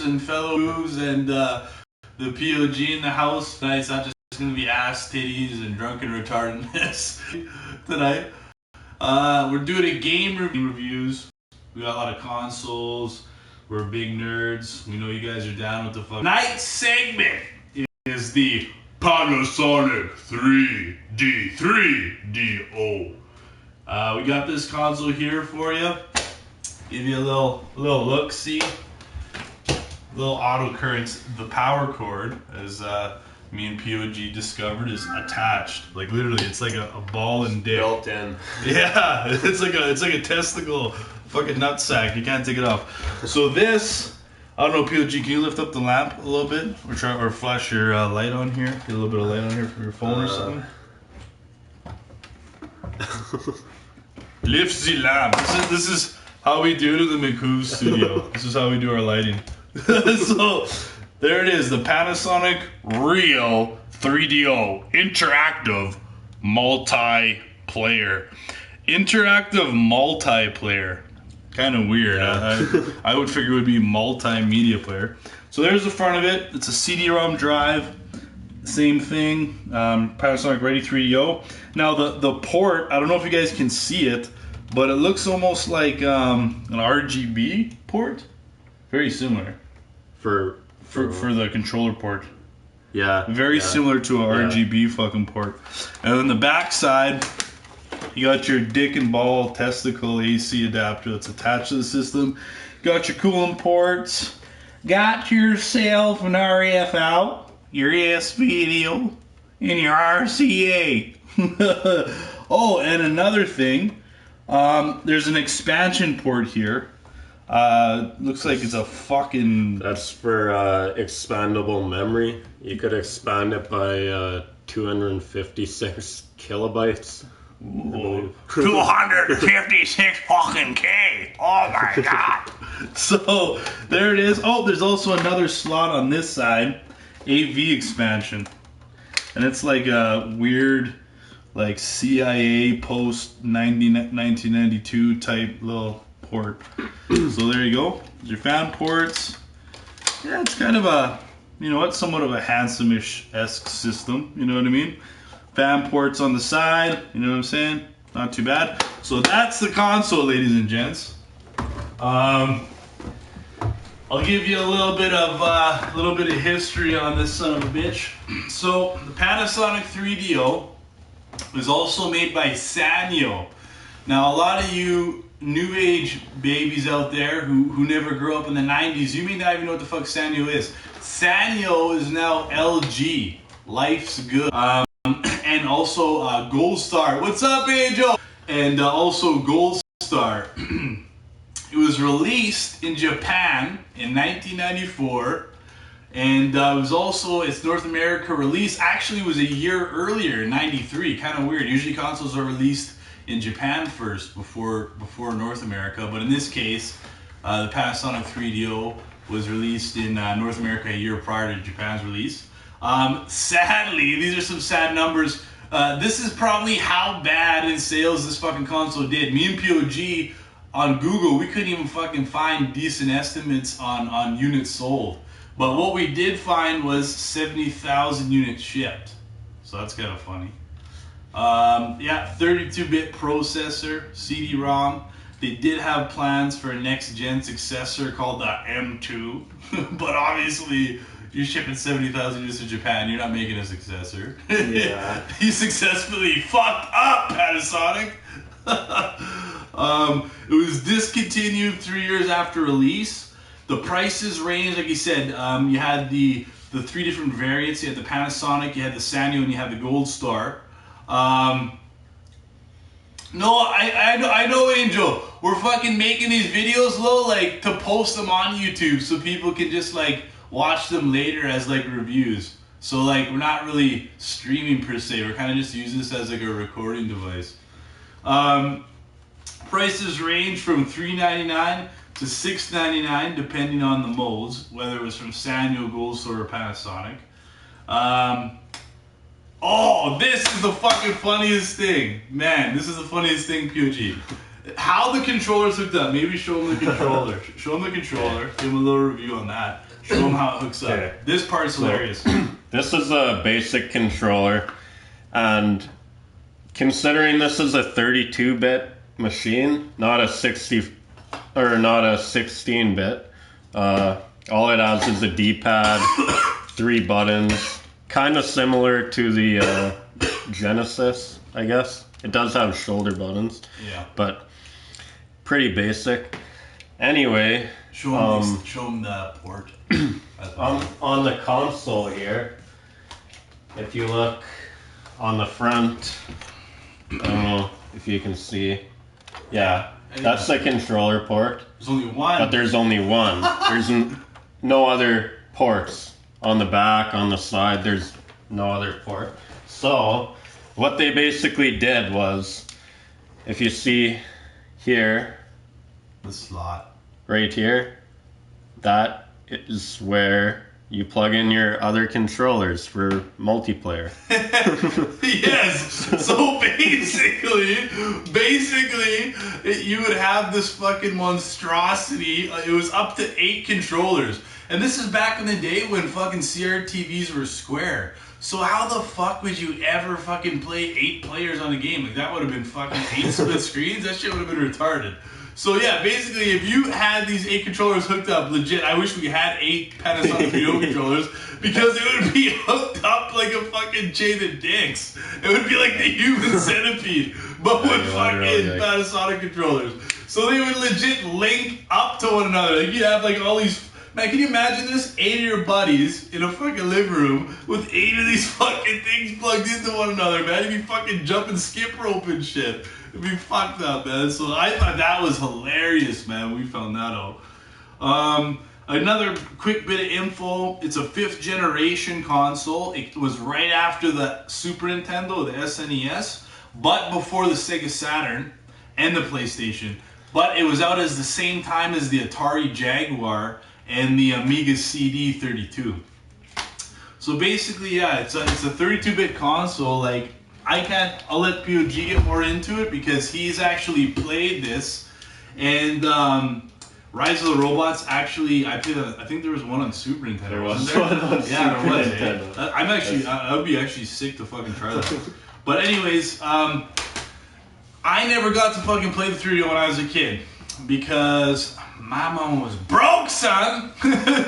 and fellow Mchooves and the P.O.G in the house tonight. It's not just going to be ass, titties, and drunken retardedness tonight. We're doing a game reviews. We got a lot of consoles. We're big nerds. We know you guys are down with the fuck. Tonight's segment is the Panasonic 3d0. We got this console here for you. Give you a little look, see. Little auto currents. The power cord, as me and P.O.G discovered, is attached. Like literally, it's like a ball and dick. Built in. Yeah, it's like a testicle, fucking nutsack. You can't take it off. So this, I don't know, P.O.G, can you lift up the lamp a little bit, or flash your light on here? Get a little bit of light on here from your phone or something. Lift the lamp. This is how we do it in the Mchooves studio. This is how we do our lighting. So there it is, the Panasonic Real 3D0 interactive multiplayer. Interactive multiplayer. Kind of weird. Yeah. I would figure it would be multimedia player. So there's the front of it. It's a CD-ROM drive. Same thing. Panasonic Ready 3D0. Now the port, I don't know if you guys can see it, but it looks almost like an RGB port. Very similar. For the controller port. Yeah. Very similar to an RGB fucking port. And then the back side, you got your dick and ball testicle AC adapter that's attached to the system. Got your coolant ports. Got yourself an RF out, your S video, and your RCA. Oh, and another thing, there's an expansion port here. Looks like it's a fucking... That's for expandable memory. You could expand it by 256 kilobytes. Ooh, 256 fucking K. Oh my god. So there it is. Oh, there's also another slot on this side, AV expansion, and it's like a weird, like CIA post 1992 type little port. So there you go. Your fan ports. Yeah, it's kind of a, you know what, somewhat of a handsome-ish-esque system. You know what I mean? Fan ports on the side. You know what I'm saying? Not too bad. So that's the console, ladies and gents. I'll give you a little bit of history on this son of a bitch. So the Panasonic 3D0 was also made by Sanyo. Now a lot of you new age babies out there who never grew up in the 90s, you may not even know what the fuck Sanyo is. Sanyo is now LG. Life's Good. And also Gold Star. What's up, Angel? And also Gold Star. It was released in Japan in 1994. And it was also its North America release. Actually, it was a year earlier, in 93. Kind of weird. Usually consoles are released in Japan first before North America, but in this case, the Panasonic 3D0 was released in North America a year prior to Japan's release. Sadly, these are some sad numbers. This is probably how bad in sales this fucking console did. Me and P.O.G on Google, we couldn't even fucking find decent estimates on units sold. But what we did find was 70,000 units shipped. So that's kind of funny. Yeah, 32-bit processor, CD-ROM. They did have plans for a next-gen successor called the M2, but obviously you're shipping 70,000 units to Japan, you're not making a successor. Yeah. You successfully fucked up, Panasonic. It was discontinued 3 years after release. The prices range, like you said, you had the three different variants. You had the Panasonic, you had the Sanyo, and you had the Gold Star. No, I know, Angel. We're fucking making these videos, like to post them on YouTube so people can just like watch them later as like reviews. So like we're not really streaming per se. We're kind of just using this as like a recording device. Prices range from $399 to $699 depending on the molds, whether it was from Sanyo, Gold Star, or Panasonic. Oh, this is the fucking funniest thing. Man, this is the funniest thing, P.O.G. How the controller's hooked up. Maybe show him the controller. Show him the controller. Give him a little review on that. Show them how it hooks up. Okay. This part's hilarious. This is a basic controller, and considering this is a 32-bit machine, not a 16-bit, all it has is a D-pad, 3 buttons, kind of similar to the Genesis, I guess. It does have shoulder buttons, Yeah. but pretty basic. Anyway, Show them the port. on the console here, if you look on the front, I don't know if you can see. Yeah, that's the controller port. There's only one. But there's only one. There's no other ports on the back, on the side. There's no other port. So what they basically did was, if you see here, The slot. right here, that is where you plug in your other controllers for multiplayer. Yes. So basically, you would have this fucking monstrosity. It was up to 8 controllers, and this is back in the day when fucking CRTVs were square. So how the fuck would you ever fucking play 8 players on a game? Like, that would have been fucking 8 split screens. That shit would have been retarded. So yeah, basically, if you had these 8 controllers hooked up, legit, I wish we had 8 Panasonic 3d0 controllers, because it would be hooked up like a fucking chain of dicks. It would be like the human centipede, but with fucking Panasonic controllers. So they would legit link up to one another. Like, you have like all these. Man, can you imagine this? 8 of your buddies in a fucking living room with 8 of these fucking things plugged into one another, man. You'd be fucking jumping skip rope and shit. It'd be fucked up, man. So I thought that was hilarious, man. We found that out. Another quick bit of info. It's a 5th generation console. It was right after the Super Nintendo, the SNES, but before the Sega Saturn and the PlayStation. But it was out as the same time as the Atari Jaguar and the Amiga CD32. So basically, yeah, it's a 32-bit console. Like, I'll let P.O.G get more into it, because he's actually played this. And Rise of the Robots, actually, I think there was one on Super Nintendo. There was there? one on Yeah, Super there was. Nintendo. I would be actually sick to fucking try that. But anyways, I never got to fucking play the 3DO when I was a kid, because my mom was broke, son.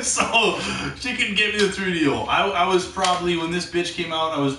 So she couldn't get me the 3DO. I was probably, when this bitch came out, I was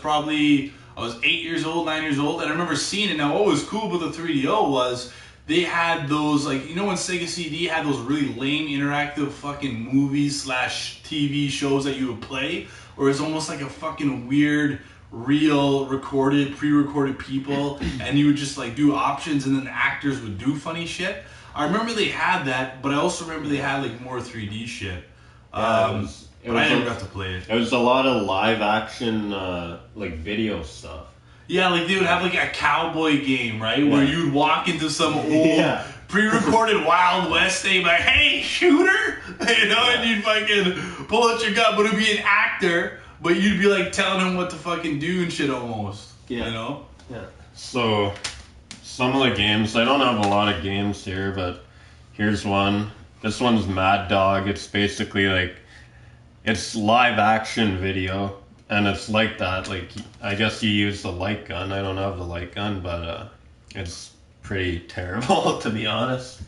8 years old, 9 years old, and I remember seeing it. Now, what was cool about the 3DO was they had those, like, you know when Sega CD had those really lame interactive fucking movies / TV shows that you would play, or it's almost like a fucking weird, real pre-recorded people, and you would just like do options, and then the actors would do funny shit. I remember they had that, but I also remember they had like more 3D shit. I never got to play it. It was a lot of live action, like video stuff. Yeah, like they would have like a cowboy game, right? Where you'd walk into some old pre-recorded Wild West thing, like, "Hey, shooter," you know, and you'd fucking pull out your gun, but it'd be an actor, but you'd be like telling him what to fucking do and shit almost. Yeah. You know? Yeah. So, some of the games, I don't have a lot of games here, but here's one. This one's Mad Dog. It's basically like, it's live action video, and it's like that. Like, I guess you use the light gun. I don't have the light gun, but it's pretty terrible, to be honest.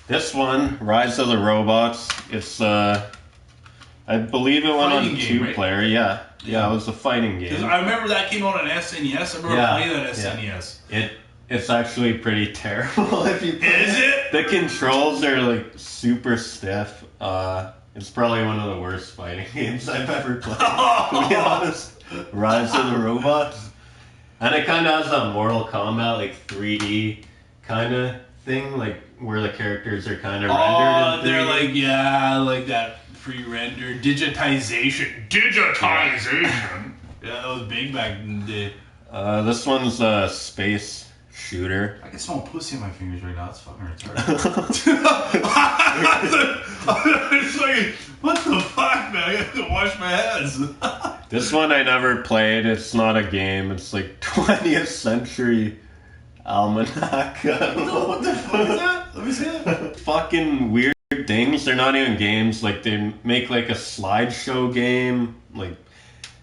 This one, Rise of the Robots, it's, I believe it went Fighting on game, 2-player, right? Yeah, it was a fighting game. I remember that came out on SNES. I remember playing that SNES. It's actually pretty terrible if you play Is it? The controls are like super stiff. It's probably one of the worst fighting games I've ever played, to be honest. Rise of the Robots. And it kind of has that Mortal Kombat, like 3D kind of thing, like where the characters are kind of rendered in 3D. They're like, like that pre-rendered digitization. Yeah, that was big back in the day. This one's a space shooter. I can smell pussy in my fingers right now. It's fucking retarded. It's like, what the fuck, man? I got to wash my hands. This one I never played. It's not a game. It's like 20th century almanac. What the fuck is that? Let me see that. Fucking weird weird things. They're not even games. Like they make like a slideshow game. Like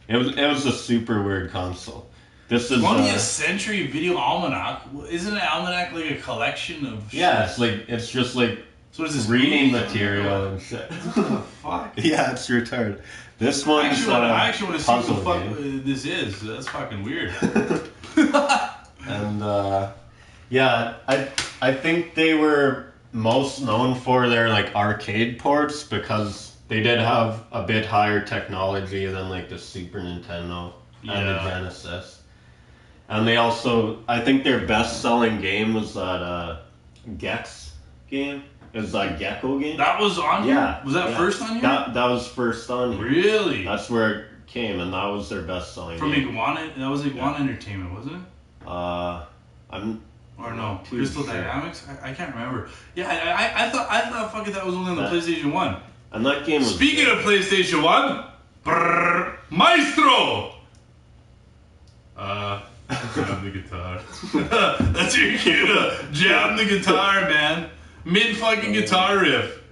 it was a super weird console. This is 20th Century Video Almanac. Isn't an almanac like a collection of shit? Yeah, it's just like so is this reading material and shit. What the fuck? Yeah, it's retarded. This one. I actually want to see what the fuck this is. That's fucking weird. And yeah, I think they were most known for their like arcade ports because they did have a bit higher technology than like the Super Nintendo and the Genesis. And they also, I think their best-selling game was that Gex game. It was that Gecko game. That was on here? Yeah. Was that first on here? That was first on here. Really? That's where it came, and that was their best-selling game. From Iguana? That was Iguana Entertainment, wasn't it? I'm... Or no, Crystal Dynamics? I can't remember. Yeah, I thought fucking that was only on the PlayStation 1. And that game was... Speaking of PlayStation 1, brrr, Maestro! Jam the guitar. That's your cue to jam the guitar, man. Mid fucking guitar riff.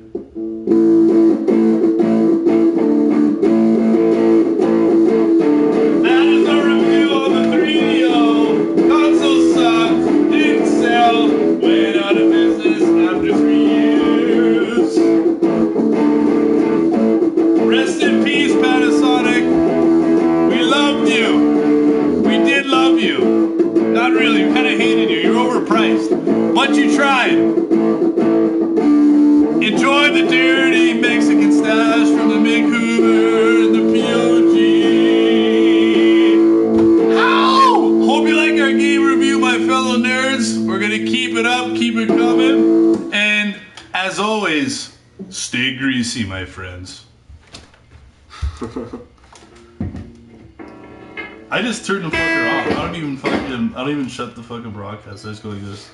That is our review on the 3DO. Console sucked, didn't sell, went out of business after 3 years. Rest in peace, Panasonic. We loved you. We did love you. Not really, we kind of hated you. You're overpriced. But you tried. Enjoy the dirty Mexican stash from the Mchooves and the P.O.G. Ow! Hope you like our game review, my fellow nerds. We're gonna keep it up, keep it coming. And as always, stay greasy, my friends. I just turned the fucker off. I don't even shut the fucking broadcast. I just go like this.